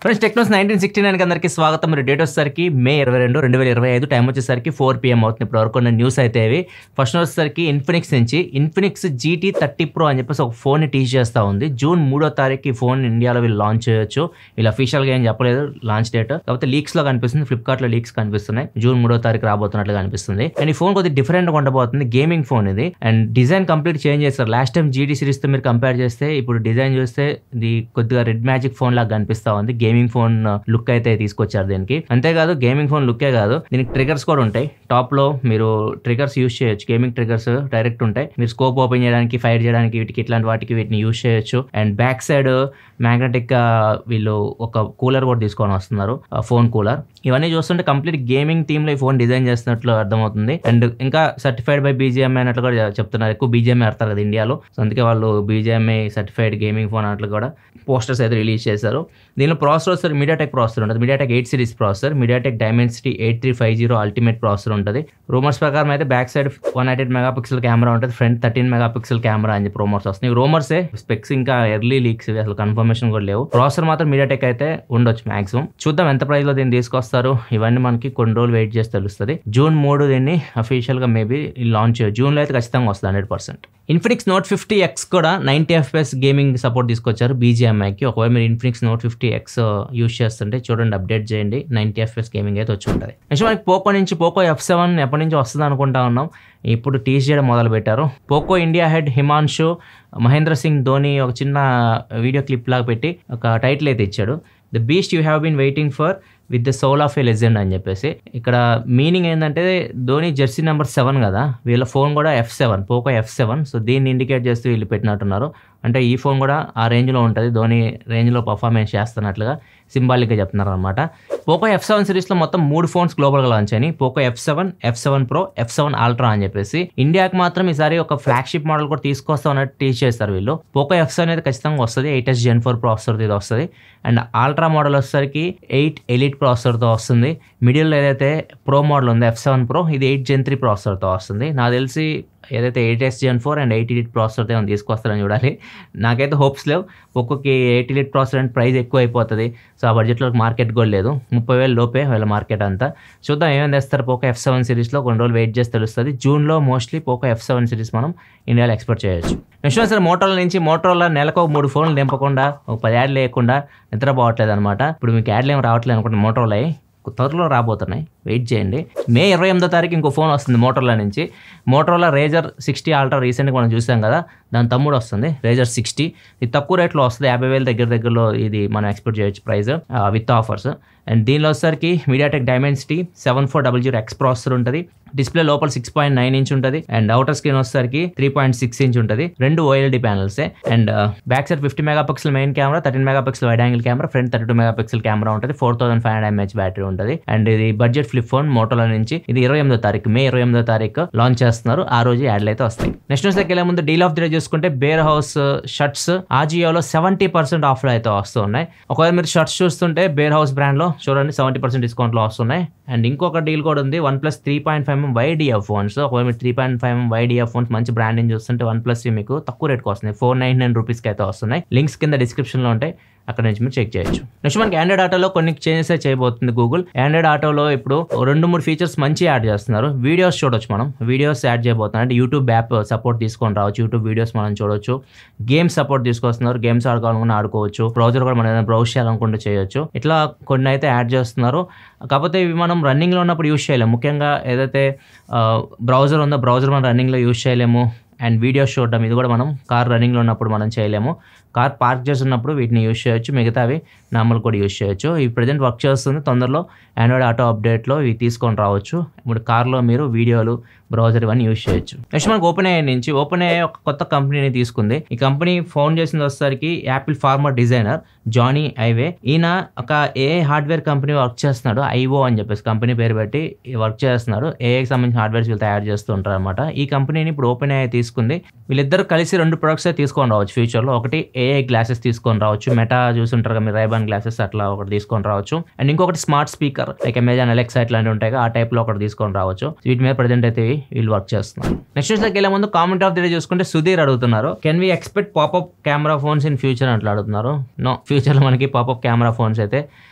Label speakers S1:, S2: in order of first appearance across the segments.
S1: Friends Technos 1969 అందరికీ స్వాగతం. Date వచ్చేసరికి మే 22, 2025. టైం వచ్చేసరికి 4 PM అవుతుంది. ఇప్పుడు వరకు ఉన్న న్యూస్ అయితే ఇవి. ఫస్ట్ వచ్చేసరికి ఇన్ఫినిక్స్ నుంచి ఇన్ఫినిక్స్ GT 30 Pro అని చెప్పేసి ఒక ఫోన్ని టీచ్ చేస్తూ ఉంది. జూన్ 3వ తారీఖు ఈ ఫోన్ ఇండియాలో వీళ్ళు లాంచ్ చేయొచ్చు. ఇలా అఫీషియల్గా ఏం చెప్పలేదు లాంచ్ డేట్, కాకపోతే లీక్స్లో కనిపిస్తుంది. ఫ్లిప్కార్ట్లో లీక్స్ కనిపిస్తున్నాయి. జూన్ 3వ తారీఖు రాబోతున్నట్లుగా కనిపిస్తుంది. అండ్ ఈ ఫోన్ కొద్దిగా డిఫరెంట్గా ఉండబోతుంది. గేమింగ్ ఫోన్ ఇది. అండ్ డిజైన్ కంప్లీట్ చేంజ్ చేస్తారు. లాస్ట్ టైం GT సిరీస్తో మీరు కంపేర్ చేస్తే ఇప్పుడు డిజైన్ చూస్తే ఇది కొద్దిగా రెడ్ మ్యాజిక్ ఫోన్ లాగా కనిపిస్తా ఉంది. గేమింగ్ ఫోన్ లుక్ అయితే తీసుకొచ్చారు దీనికి. అంతేకాదు గేమింగ్ ఫోన్ లుక్కే కాదు, దీనికి ట్రిగర్స్ కూడా ఉంటాయి. టాప్ లో మీరు ట్రిగర్స్ యూజ్ చేయొచ్చు. గేమింగ్ ట్రిగర్స్ డైరెక్ట్ ఉంటాయి. మీరు స్కోప్ ఓపెన్ చేయడానికి, ఫైర్ చేయడానికి, వీటికి ఇట్లాంటి వాటికి వీటిని యూజ్ చేయొచ్చు. అండ్ బ్యాక్ సైడ్ మ్యాగ్నెటిక్ గా వీళ్ళు ఒక కూలర్ కూడా తీసుకొని వస్తున్నారు, ఫోన్ కూలర్. ఇవన్నీ చూస్తుంటే కంప్లీట్ గేమింగ్ థీమ్ లో ఈ ఫోన్ డిజైన్ చేస్తున్నట్లు అర్థమవుతుంది. అండ్ ఇంకా సర్టిఫైడ్ బై BGMI అన్నట్లు కూడా చెప్తున్నారు. ఎక్కువ BGMI ఆడతారు కదా ఇండియాలో, సో అందుకే వాళ్ళు BGMI సర్టిఫైడ్ గేమింగ్ ఫోన్ అన్నట్లు కూడా పోస్టర్స్ అయితే రిలీజ్ చేశారు. దీనిలో ప్రాసెసర్ మీడియాటెక్ ప్రాసెసర్ ఉంటుంది. MediaTek 8 series processor, MediaTek Dimensity 8350 ultimate processor ఉంటుంది. రూమర్స్ ప్రకారం అయితే బ్యాక్ సైడ్ 198 మెగాపిక్సెల్ కెమెరా ఉంటుంది, ఫ్రంట్ 13 మెగాపిక్సెల్ కెమెరా అని చెప్పి రూమర్స్ వస్తున్నాయి. రూమర్సే, స్పెక్స్ ఇంకా ఎర్లీ లీక్స్, అసలు కన్ఫర్మేషన్ కూడా లేవు. ప్రాసెసర్ మాత్రం మీడియాటెక్ అయితే ఉండొచ్చు మాక్సిమం. చూద్దాం ఎంత ప్రైస్ లో దీన్ని తీసుకొస్తారు. ఇవన్నీ మనకి కొన్ని రోజులు వెయిట్ చేసి తెలుస్తుంది. జూన్ 3 దీన్ని అఫీషియల్ గా మేబీ లాంచ్ జూన్ లో అయితే ఖచ్చితంగా వస్తుంది 100%. ఇన్ఫినిక్స్ Note 50X కూడా 90 FPS గేమింగ్ సపోర్ట్ తీసుకొచ్చారు BGMIకి. ఒకవేళ మీరు ఇన్ఫినిక్స్ Note 50X యూస్ చేస్తుంటే చూడండి, అప్డేట్ చేయండి, 90 FPS గేమింగ్ అయితే వచ్చి ఉంటుంది. నెక్స్ట్ మనకి పోకో నుంచి పోకో F7 ఎప్పటి నుంచి వస్తుంది అనుకుంటా ఉన్నాం. ఇప్పుడు టీస్ చేయడం మొదలు పెట్టారు. Poco India head Himanshu Mahendra Singh Dhoni ఒక చిన్న వీడియో క్లిప్ లాగా పెట్టి ఒక టైటిల్ అయితే ఇచ్చాడు, the beast you have been waiting for with the soul of a legend అని చెప్పేసి. ఇక్కడ మీనింగ్ ఏంటంటే ధోని జెర్సీ నెంబర్ 7 కదా, వీళ్ళ ఫోన్ కూడా F7, పోకో F7. సో దీన్ని ఇండికేట్ చేస్తూ వీళ్ళు పెట్టినట్టున్నారు. అంటే ఈ ఫోన్ కూడా ఆ రేంజ్లో ఉంటుంది, ధోని రేంజ్లో పర్ఫార్మెన్స్ చేస్తున్నట్లుగా సింబాలిక్గా చెప్తున్నారు అనమాట. పోకో F7 సిరీస్లో మొత్తం 3 ఫోన్స్ గ్లోబల్గా లాంచ్ అయినాయి. Poco F7, F7 Pro, F7 Ultra అని చెప్పేసి. ఇండియాకి మాత్రం ఈసారి ఒక ఫ్లాగ్షిప్ మోడల్ కూడా తీసుకొస్తాం అన్నట్టు టీచ్ చేస్తారు వీళ్ళు. పోకో F7 అయితే ఖచ్చితంగా వస్తుంది, 8S Gen 4 ప్రాసెసర్తో ఇది వస్తుంది. అండ్ అల్ట్రా మోడల్ వచ్చేసరికి 8 ఎలిట్ ప్రాసెసర్తో వస్తుంది. మిడిల్లో ఏదైతే ప్రో మోడల్ ఉందో F7 Pro, ఇది 8 Gen 3 ప్రాసెసర్తో వస్తుంది. నాకు తెలిసి ఏదైతే 8S Gen 4 అండ్ 8 ఎలిట్ ప్రాసెసర్తో ఏమైనా తీసుకొస్తారని చూడాలి. నాకైతే హోప్స్ లేవు. ఒక్కొక్కకి 8 ఎలిట్ ప్రాసెసర్ అంటే ప్రైస్ ఎక్కువ అయిపోతుంది. సో ఆ బడ్జెట్లో మార్కెట్ కూడా లేదు, 30,000 లోపే వీళ్ళ మార్కెట్ అంతా. చూద్దాం ఏమేమి తెస్తారు పోకో F7 సిరీస్లో. కొన్ని రోజులు వెయిట్ చేసి తెలుస్తుంది. జూన్లో మోస్ట్లీ పోకో F7 సిరీస్ మనం ఇండియాలో ఎక్స్పెక్ట్ చేయొచ్చు. నెక్స్ట్ వచ్చేసరి మోటరోలా నుంచి. మోటరోలా నెలకు 3 ఫోన్లు దింపకుండా, ఒక 10 యాడ్లు లేకుండా నిద్రపోవట్లేదు అనమాట. ఇప్పుడు మీకు యాడ్లు ఏమి రావట్లేదు అనుకుంటే మోటరోలా త్వరలో రాబోతున్నాయి, వెయిట్ చేయండి. మే 28వ తారీఖు ఇంకో ఫోన్ వస్తుంది మోటరోలా నుంచి. మోటరోలా Razr 60 Ultra రీసెంట్గా మనం చూసాం కదా, దాని తమ్ముడు వస్తుంది Razr 60. ఇది తక్కువ రేట్లో వస్తుంది, 50,000 దగ్గరలో ఇది మనం ఎక్స్పెక్ట్ చేయొచ్చు ప్రైస్ విత్ ఆఫర్స్. అండ్ దీనిలో వచ్చేసరికి మీడియాటెక్ డైమెన్సిటీ 7400X ప్రాసెసర్ ఉంటుంది. డిస్ప్లే లోపల 6.9 ఇంచ్ ఉంటుంది. అండ్ అవుటర్ స్క్రీన్ వచ్చేసరికి 3.6 ఇంచ్ ఉంటుంది. 2 OLED ప్యానల్సే. And back side 50 megapixel main camera, 13 megapixel wide angle camera, front 32 megapixel camera ఉంటుంది. 4500 mAh బ్యాటరీ ఉంటుంది. అండ్ ఇది బడ్జెట్ ఫ్లిప్ ఫోన్ మోటోలా నుంచి. ఇది 28వ తారీఖు, మే 28వ తారీఖు లాంచ్ చేస్తున్నారు. ఆ రోజు యాడ్లు అయితే వస్తాయి. నెక్స్ట్ న్యూస్ వెళ్ళే ముందు డీల్ ఆఫ్ ది డే చూసుకుంటే బేర్ హౌస్ షర్ట్స్ ఆజియోలో 70% ఆఫ్లో అయితే వస్తూ ఉన్నాయి. ఒకవేళ మీరు షర్ట్స్ చూస్తుంటే బేర్ హౌస్ బ్రాండ్ లో చూడండి 70% డిస్కౌంట్లో వస్తున్నాయి. అండ్ ఇంకొక డీల్ కూడా ఉంది, OnePlus 3.5mm wide ear phones. ఒకవేళ మీరు 3.5mm వైడ్ ఇయర్ ఫోన్స్ మంచి బ్రాండింగ్ చూస్తుంటే OnePlus మీకు తక్కువ రేట్కి వస్తున్నాయి, 499 రూపీస్కి అయితే వస్తున్నాయి. లింక్స్ కింద డిస్క్రిప్షన్లో ఉంటాయి, అక్కడ నుంచి మీరు చెక్ చేయొచ్చు. నెక్స్ట్ మనకి ఆండ్రాయిడ్ ఆటోలో కొన్ని చేంజెస్ చేయబోతుంది గూగుల్. ఆండ్రాయిడ్ ఆటోలో ఇప్పుడు 2-3 ఫీచర్స్ మంచి యాడ్ చేస్తున్నారు. వీడియోస్ చూడొచ్చు, మనం వీడియోస్ యాడ్ చేయబోతున్నారు. అంటే యూట్యూబ్ యాప్ సపోర్ట్ తీసుకొని రావచ్చు, యూట్యూబ్ వీడియోస్ మనం చూడొచ్చు. గేమ్స్ సపోర్ట్ తీసుకొస్తున్నారు, గేమ్స్ ఆడుకోవాలనుకున్న ఆడుకోవచ్చు. బ్రౌజర్ కూడా మనం ఏదైనా బ్రౌజ్ చేయాలనుకుంటే చేయొచ్చు. ఇట్లా కొన్ని అయితే యాడ్ చేస్తున్నారు. కాకపోతే ఇవి మనం రన్నింగ్లో ఉన్నప్పుడు యూజ్ చేయలేము. ముఖ్యంగా ఏదైతే బ్రౌజర్ ఉందో బ్రౌజర్ మనం రన్నింగ్లో యూజ్ చేయలేము. అండ్ వీడియోస్ చూడడం ఇది కూడా మనం కార్ రన్నింగ్లో ఉన్నప్పుడు మనం చేయలేము. కార్ పార్క్ చేస్తున్నప్పుడు వీటిని యూజ్ చేయొచ్చు, మిగతావి నార్మల్ కూడా యూజ్ చేయొచ్చు. ఈ ప్రజెంట్ వర్క్ చేస్తుంది, తొందరలో ఆండ్రాయిడ్ ఆటో అప్డేట్లో ఇవి తీసుకొని రావచ్చు. ఇప్పుడు కార్లో మీరు వీడియోలు, బ్రౌజర్ ఇవన్నీ యూజ్ చేయొచ్చు. నెక్స్ట్ మనకు OpenAI నుంచి. OpenAI ఒక కొత్త కంపెనీని తీసుకుంది. ఈ కంపెనీ ఫౌండ్ చేసిన వచ్చేసరికి Apple former designer Jony Ive. ఈయన ఒక AI హార్డ్వేర్ కంపెనీ వర్క్ చేస్తున్నాడు, IO అని చెప్పేసి కంపెనీ పేరు పెట్టి వర్క్ చేస్తున్నాడు. AIకి సంబంధించిన హార్డ్వేర్స్ వీళ్ళు తయారు చేస్తూ ఉంటారు అనమాట. ఈ కంపెనీని ఇప్పుడు OpenAI తీసుకుంది. వీళ్ళిద్దరు కలిసి 2 ప్రొడక్ట్స్ తీసుకొని రావచ్చు ఫ్యూచర్లో. ఒకటి ఏఐ గ్లాసెస్ తీసుకొని రావచ్చు. మెటా చూసుంటారు కదా మీరు, రైబాన్ గ్లాసెస్ అట్లా ఒకటి తీసుకొని రావచ్చు. అండ్ ఇంకొకటి smart speaker like Amazon Alexa ఇట్లాంటివి ఉంటాయి, ఆ టైప్ లో ఒకటి తీసుకొని రావచ్చు. వీటి మీద ప్రెజెంట్ అయితే వీళ్ళు వర్క్ చేస్తున్నారు. నెక్స్ట్ న్యూస్ వెళ్ళే ముందు కామెంట్ ఆఫ్ ది డే చూసుకుంటే సుధీర్ అడుగుతున్నారు, can we expect popup camera phones in future అట్లా అడుగుతున్నారు. నో, ఫ్యూచర్లో మనకి పాపప్ కెమెరా ఫోన్స్ అయితే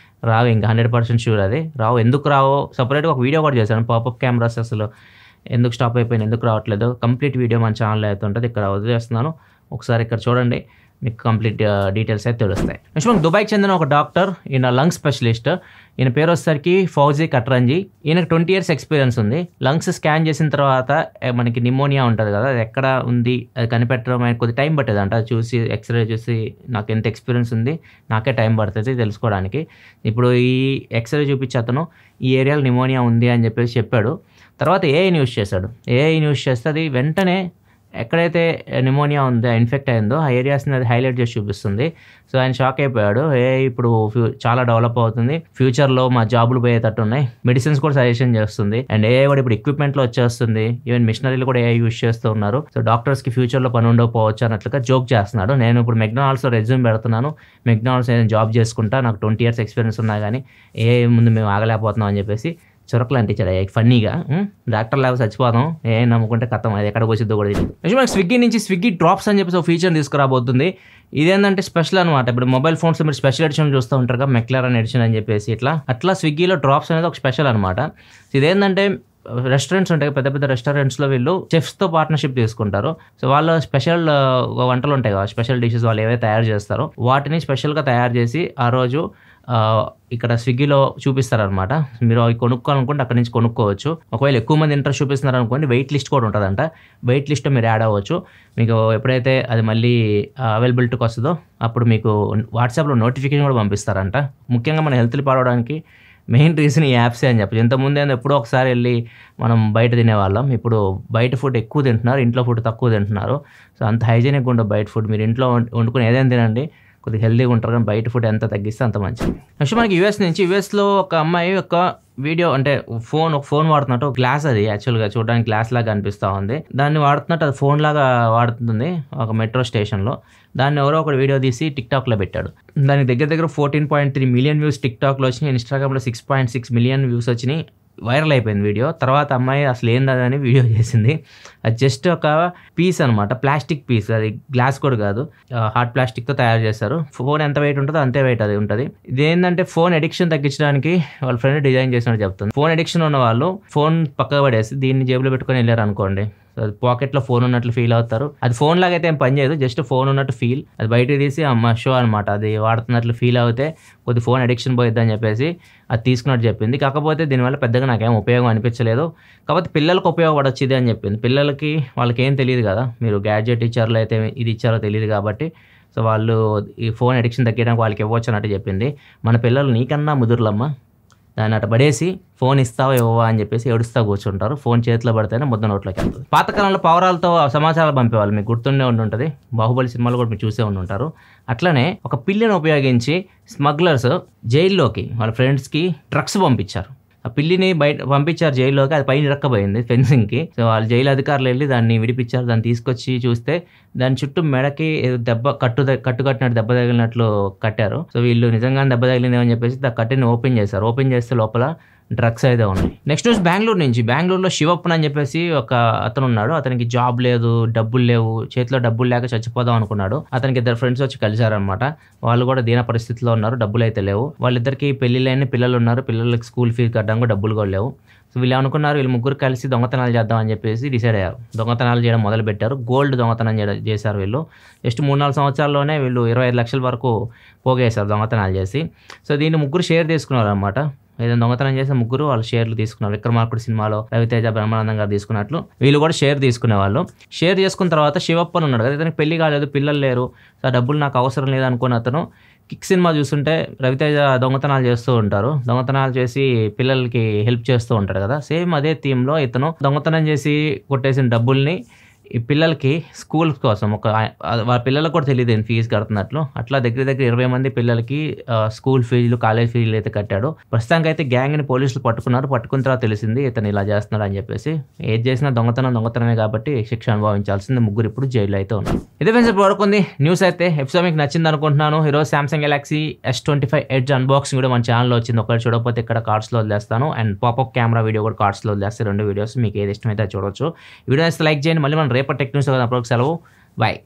S1: రావు, ఇంకా 100% షూర్ అది రావు. ఎందుకు రావు సపరేట్గా ఒక వీడియో కూడా చేశాను, పాపప్ కెమెరాస్ అసలు ఎందుకు స్టాప్ అయిపోయింది, ఎందుకు రావట్లేదు, కంప్లీట్ వీడియో మన ఛానల్లో అయితే ఉంటుంది, ఇక్కడ వదిలేస్తున్నాను, ఒకసారి ఇక్కడ చూడండి, మీకు కంప్లీట్ డీటెయిల్స్ అయితే తెలుస్తాయి. నెక్స్ట్ మనకు దుబాయ్కి చెందిన ఒక డాక్టర్, ఈయన లంగ్ స్పెషలిస్ట్, ఈయన పేరు వచ్చేసరికి ఫౌజీ కట్రంజీ. ఈయనకు 20 years ఎక్స్పీరియన్స్ ఉంది. లంగ్స్ స్కాన్ చేసిన తర్వాత మనకి నిమోనియా ఉంటుంది కదా, అది ఎక్కడ ఉంది అది కనిపెట్టడం ఆయన కొద్ది టైం పట్టేది అంట. చూసి ఎక్స్రే చూసి నాకు ఎంత ఎక్స్పీరియన్స్ ఉంది, నాకే టైం పడుతుంది తెలుసుకోవడానికి. ఇప్పుడు ఈ ఎక్స్రే చూపించి అతను ఈ ఏరియాలో నిమోనియా ఉంది అని చెప్పేసి చెప్పాడు. తర్వాత ఏఐని యూస్ చేశాడు. ఏఐని యూస్ చేస్తే అది వెంటనే ఎక్కడైతే నిమోనియా ఉందో, ఇన్ఫెక్ట్ అయిందో ఆ ఏరియాస్ని అది హైలైట్ చేసి చూపిస్తుంది. సో ఆయన షాక్ అయిపోయాడు. ఇప్పుడు చాలా డెవలప్ అవుతుంది, ఫ్యూచర్లో మా జాబులు పోయేటట్టు ఉన్నాయి, మెడిసిన్స్ కూడా సజెషన్ చేస్తుంది, అండ్ ఏఐ కూడా ఇప్పుడు ఎక్విప్మెంట్లో వచ్చేస్తుంది, ఈవెన్ మిషనరీలు కూడా ఏఐ యూస్ చేస్తూ ఉన్నారు. సో డాక్టర్స్కి ఫ్యూచర్లో పని ఉండకపోవచ్చు అన్నట్లుగా జోక్ చేస్తున్నాడు. నేను ఇప్పుడు మెక్డొనాల్డ్స్లో రెజ్యూమ్ పెడుతున్నాను, మెక్డొనాల్డ్స్ నేను జాబ్ చేసుకుంటా, నాకు 20 years ఎక్స్పీరియన్స్ ఉన్నా కానీ ఏఐ ముందు మేము ఆగలేకపోతున్నాం అని చెప్పేసి చురకలు అంటించాడు ఫన్నీగా. డాక్టర్ లాగా చచ్చిపోతాం, ఏం నమ్ముకుంటే కథం, అది ఎక్కడికి వచ్చిందో కూడా తెలియదు. మనకి స్విగ్గీ నుంచి స్విగ్గీ డ్రాప్స్ అని చెప్పేసి ఒక ఫీచర్ తీసుకురాబోతుంది. ఇదేంటంటే స్పెషల్ అనమాట. ఇప్పుడు మొబైల్ ఫోన్స్ మీరు స్పెషల్ ఎడిషన్ చూస్తూ ఉంటారు కదా, మెక్లారన్ ఎడిషన్ అని చెప్పేసి, అట్లా స్విగ్గీలో డ్రాప్స్ అనేది ఒక స్పెషల్ అనమాట. ఇదేంటంటే రెస్టారెంట్స్ ఉంటాయి, పెద్ద పెద్ద రెస్టారెంట్స్లో వీళ్ళు చెఫ్స్తో పార్ట్నర్షిప్ తీసుకుంటారు. సో వాళ్ళు స్పెషల్ వంటలు ఉంటాయి కదా, స్పెషల్ డిషెస్ వాళ్ళు ఏవైతే తయారు చేస్తారో వాటిని స్పెషల్గా తయారు చేసి ఆ రోజు ఇక్కడ స్విగ్గీలో చూపిస్తారనమాట. మీరు అవి కొనుక్కోవాలనుకుంటే అక్కడి నుంచి కొనుక్కోవచ్చు. ఒకవేళ ఎక్కువ మంది ఇంట్రెస్ట్ చూపిస్తున్నారు అనుకోండి, వెయిట్ లిస్ట్ కూడా ఉంటుందంట. వెయిట్ లిస్ట్లో మీరు యాడ్ అవ్వచ్చు. మీకు ఎప్పుడైతే అది మళ్ళీ అవైలబిలిటీకి వస్తుందో అప్పుడు మీకు వాట్సాప్లో నోటిఫికేషన్ కూడా పంపిస్తారంట. ముఖ్యంగా మన హెల్త్ని పాడవడానికి మెయిన్ రీజన్ ఈ యాప్సే అని చెప్పచ్చు. ఇంతకుముందు ఎప్పుడో ఒకసారి వెళ్ళి మనం బయట తినేవాళ్ళం, ఇప్పుడు బయట ఫుడ్ ఎక్కువ తింటున్నారు, ఇంట్లో ఫుడ్ తక్కువ తింటున్నారు. సో అంత హైజీనిక్గా ఉండదు బయట ఫుడ్. మీరు ఇంట్లో వండుకుని ఏదైనా తినండి, కొద్దిగా హెల్తీగా ఉంటారు, కానీ బయట ఫుడ్ ఎంత తగ్గిస్తే అంత మంచిది. నెక్స్ట్ మనకి యూఎస్లో ఒక అమ్మాయి ఒక వీడియో అంటే ఒక ఫోన్ వాడుతున్నట్టు, గ్లాస్ అది యాక్చువల్గా చూడడానికి గ్లాస్ లాగా అనిపిస్తూ ఉంది, దాన్ని వాడుతున్నట్టు అది ఫోన్ లాగా వాడుతుంది ఒక మెట్రో స్టేషన్లో. దాన్ని ఎవరో ఒక వీడియో తీసి టిక్టాక్లో పెట్టాడు. దానికి దగ్గర 14.3 million వ్యూస్ టిక్టాక్లో వచ్చినాయి, ఇన్స్టాగ్రామ్లో 6.6 million వ్యూస్ వచ్చినాయి. వైరల్ అయిపోయింది వీడియో. తర్వాత అమ్మాయి అసలు ఏందని వీడియో చేసింది. అది జస్ట్ ఒక పీస్ అనమాట, ప్లాస్టిక్ పీస్, అది గ్లాస్ కూడా కాదు, హార్డ్ ప్లాస్టిక్తో తయారు చేస్తారు. ఫోన్ ఎంత వెయిట్ ఉంటుందో అంతే వెయిట్ అది ఉంటుంది. ఇదేంటంటే ఫోన్ అడిక్షన్ తగ్గించడానికి వాళ్ళ ఫ్రెండ్ డిజైన్ చేసినట్టు చెప్తుంది. ఫోన్ అడిక్షన్ ఉన్న వాళ్ళు ఫోన్ పక్కకు పడేసి దీన్ని జేబులో పెట్టుకొని వెళ్ళారు అనుకోండి, పాకెట్లో ఫోన్ ఉన్నట్లు ఫీల్ అవుతారు. అది ఫోన్ లాగా అయితే ఏం పని చేయదు, జస్ట్ ఫోన్ ఉన్నట్టు ఫీల్. అది బయటకు తీసి షో అనమాట, అది వాడుతున్నట్లు ఫీల్ అవుతే కొద్ది ఫోన్ అడిక్షన్ పోయిద్ది అని చెప్పేసి అది తీసుకున్నట్టు చెప్పింది. కాకపోతే దీనివల్ల పెద్దగా నాకేం ఉపయోగం అనిపించలేదు, కాకపోతే పిల్లలకు ఉపయోగపడొచ్చు ఇది అని చెప్పింది. పిల్లలకి వాళ్ళకి ఏం తెలియదు కదా, మీరు గ్యాడ్జెట్ ఇచ్చారో అయితే ఇది ఇచ్చారో తెలియదు కాబట్టి, సో వాళ్ళు ఈ ఫోన్ అడిక్షన్ తగ్గడానికి వాళ్ళకి ఇవ్వచ్చు అన్నట్టు చెప్పింది. మన పిల్లలు నీకన్నా ముదురులమ్మ, దాన్ని అటు పడేసి ఫోన్ ఇస్తావా ఇవ్వవా అని చెప్పేసి ఏడుస్తా కూర్చుంటారు. ఫోన్ చేతిలో పడితేనే ముద్ద నోట్లోకి వెళ్తుంది. పాతకాలంలో పావురాలతో సమాచారాలు పంపేవాళ్ళు, మీకు గుర్తుండే ఉంటుంది, బాహుబలి సినిమాలు కూడా మీరు చూసే ఉంటారు. అట్లనే ఒక పిల్లిని ఉపయోగించి స్మగ్లర్స్ జైల్లోకి వాళ్ళ ఫ్రెండ్స్కి డ్రగ్స్ పంపించారు. ఆ పిల్లిని బయట పంపించారు జైల్లోకి, అది పైన ఇరక్కపోయింది ఫెన్సింగ్కి. సో వాళ్ళు జైలు అధికారులు వెళ్ళి దాన్ని విడిపించారు. దాన్ని తీసుకొచ్చి చూస్తే దాని చుట్టూ మెడకి కట్టినట్టు దెబ్బ తగిలినట్లు కట్టారు. సో వీళ్ళు నిజంగానే దెబ్బ తగిలిందేమని చెప్పేసి ఆ కట్టిని ఓపెన్ చేశారు. ఓపెన్ చేస్తే లోపల డ్రగ్స్ అయితే ఉన్నాయి. నెక్స్ట్ న్యూస్ బెంగళూరు నుంచి. బెంగళూరులో శివప్పన్ అని చెప్పేసి ఒక అతను ఉన్నాడు. అతనికి జాబ్ లేదు, డబ్బులు లేవు, చేతిలో డబ్బులు లేక చచ్చిపోదాం అనుకున్నాడు. అతనికి 2 friends వచ్చి కలిశారనమాట. వాళ్ళు కూడా దీన పరిస్థితిలో ఉన్నారు, డబ్బులు అయితే లేవు. వాళ్ళిద్దరికి పెళ్లిళ్ళైన పిల్లలు ఉన్నారు, పిల్లలకి స్కూల్ ఫీజు కట్టడానికి డబ్బులు కూడా లేవు. సో వీళ్ళు అనుకున్నారు, వీళ్ళు ముగ్గురు కలిసి దొంగతనాలు చేద్దాం అని చెప్పేసి డిసైడ్ అయ్యారు. దొంగతనాలు చేయడం మొదలు పెట్టారు. గోల్డ్ దొంగతనం చేశారు వీళ్ళు. జస్ట్ 3-4 సంవత్సరాల్లోనే వీళ్ళు 25 లక్షల వరకు పోగేశారు దొంగతనాలు చేసి. సో దీన్ని ముగ్గురు షేర్ తీసుకున్నారు అనమాట. ఏదైనా దొంగతనం చేసిన ముగ్గురు వాళ్ళు షేర్లు తీసుకున్నారు. విక్రమార్కుడు సినిమాలో రవితేజ బ్రహ్మానందం గారు తీసుకున్నట్లు వీళ్ళు కూడా షేర్ తీసుకునేవాళ్ళు. షేర్ చేసుకున్న తర్వాత శివప్పన్ ఉన్నాడు కదా, ఇతనికి పెళ్లి కాలేదు, పిల్లలు లేరు, సో డబ్బులు నాకు అవసరం లేదు అనుకున్న అతను కిక్ సినిమా చూస్తుంటే రవితేజ దొంగతనాలు చేస్తూ ఉంటారు, దొంగతనాలు చేసి పిల్లలకి హెల్ప్ చేస్తూ ఉంటాడు కదా, సేమ్ అదే థీమ్లో ఇతను దొంగతనం చేసి కొట్టేసిన డబ్బుల్ని ఈ పిల్లలకి స్కూల్ కోసం వాళ్ళ పిల్లలకు కూడా తెలియదు నేను ఫీజు కడుతున్నట్లు. అట్లా దగ్గర దగ్గర 20 మంది పిల్లలకి స్కూల్ ఫీజులు, కాలేజ్ ఫీజులు అయితే కట్టాడు. ప్రస్తుతానికి అయితే గ్యాంగ్ని పోలీసులు పట్టుకున్నారు. పట్టుకున్న తర్వాత తెలిసింది ఇతను ఇలా చేస్తున్నాడు అని చెప్పేసి. ఏది చేసినా దొంగతనమే కాబట్టి శిక్ష అనుభవించాల్సింది. ముగ్గురు ఇప్పుడు జైల్లో అయితే ఉన్నారు. ఇదే ఫ్రెండ్స్ వరకుంది న్యూస్ అయితే. ఎపిసోడ్ మీకు నచ్చింది అనుకుంటున్నాను. ఈరోజు Samsung Galaxy S25 edge unboxing కూడా మన ఛానల్లో వచ్చింది. ఒకటి చూడకపోతే ఇక్కడ కార్డ్స్లో వదిలేస్తాను. అండ్ పాపప్ కెమెరా వీడియో కూడా కార్డ్స్లో వదిలేస్తే 2 వీడియోస్ మీకు ఏది ఇష్టమైతే చూడొచ్చు. వీడియో లైక్ చేయండి. మళ్ళీ మనం రేపటి టెక్ న్యూస్ కదా, అప్పుడు సెలవు. బాయ్.